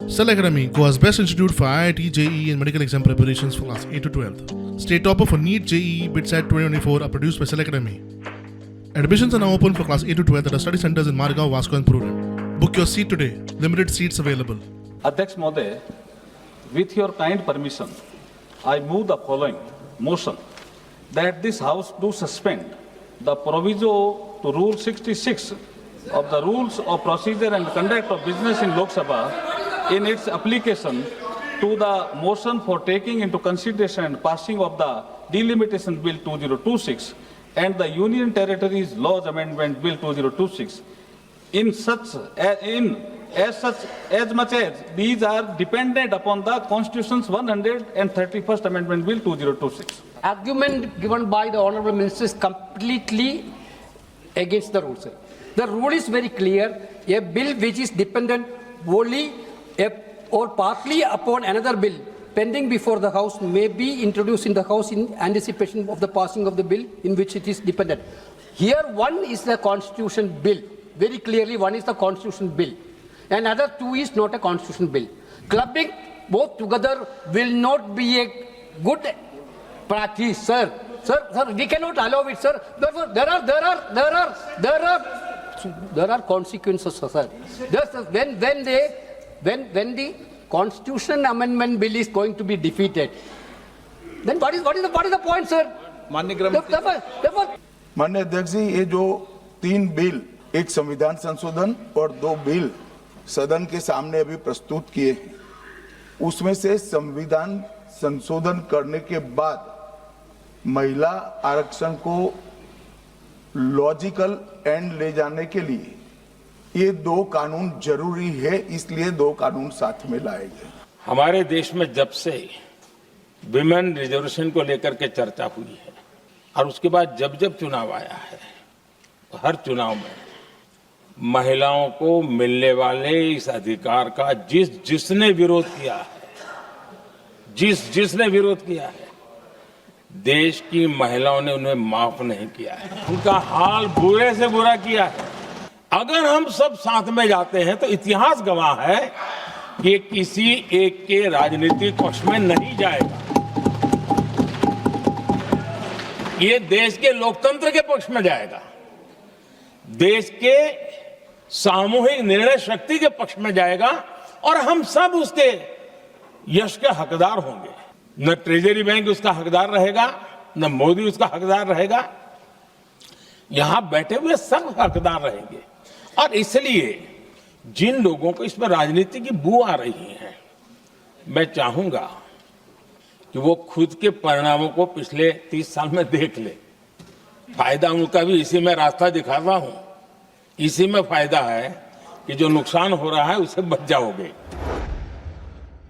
Cell Academy, Goa's best institute for IIT, JEE and medical exam preparations for class 8 to 12th. State topper for NEET, JEE, BITSAT 2024 are produced by Cell Academy. Admissions are now open for class 8 to 12th at our study centers in Margao, Vasco and Prudent. Book your seat today. Limited seats available. Adhyaksh Mohoday, with your kind permission, I move the following motion that this House do suspend the proviso to Rule 66 of the Rules of Procedure and Conduct of Business in Lok Sabha in its application to the motion for taking into consideration and passing of the Delimitation Bill 2026 and the Union Territories Laws Amendment Bill 2026 as much as these are dependent upon the Constitution's 131st Amendment Bill 2026. Argument given by the Honourable Minister is completely against the rules. The rule is very clear. A bill which is dependent wholly or partly upon another bill pending before the House may be introduced in the House in anticipation of the passing of the bill in which it is dependent. Here one is the Constitution bill. Very clearly one is the Constitution bill. And other two is not a Constitution bill. Clubbing both together will not be a good practice, sir. Sir, we cannot allow it, sir. Therefore, there are consequences, sir. Just when the Constitution Amendment Bill is going to be defeated, then what is the point, sir? माननीय अध्यक्ष जी, ये जो 3 bill, एक संविधान संशोधन और 2 bill सदन के सामने अभी प्रस्तुत किए हैं, उसमें से संविधान संशोधन करने के बाद महिला आरक्षण को लॉजिकल एंड ले जाने के लिए ये 2 कानून जरूरी है, इसलिए 2 कानून साथ में लाए गए। हमारे देश में जब से विमेन रिजर्वेशन को लेकर के चर्चा हुई है और उसके बाद जब चुनाव आया है, हर चुनाव में महिलाओं को मिलने वाले इस अधिकार का जिसने विरोध किया है, जिसने विरोध किया है, देश की महिलाओं ने उन्हें माफ नहीं किया है, उनका हाल बुरे से बुरा किया है। अगर हम सब साथ में जाते हैं तो इतिहास गवाह है कि किसी एक के राजनीतिक पक्ष में नहीं जाएगा, ये देश के लोकतंत्र के पक्ष में जाएगा, देश के सामूहिक निर्णय शक्ति के पक्ष में जाएगा और हम सब उसके यश के हकदार होंगे। न ट्रेजरी बैंक उसका हकदार रहेगा, न मोदी उसका हकदार रहेगा, यहां बैठे हुए सब हकदार रहेंगे। और इसलिए जिन लोगों को इसमें राजनीति की बू आ रही है, मैं चाहूंगा कि वो खुद के परिणामों को पिछले 30 साल में देख ले। फायदा उनका भी इसी में रास्ता दिखाता हूं, इसी में फायदा है कि जो नुकसान हो रहा है उससे बच जाओगे।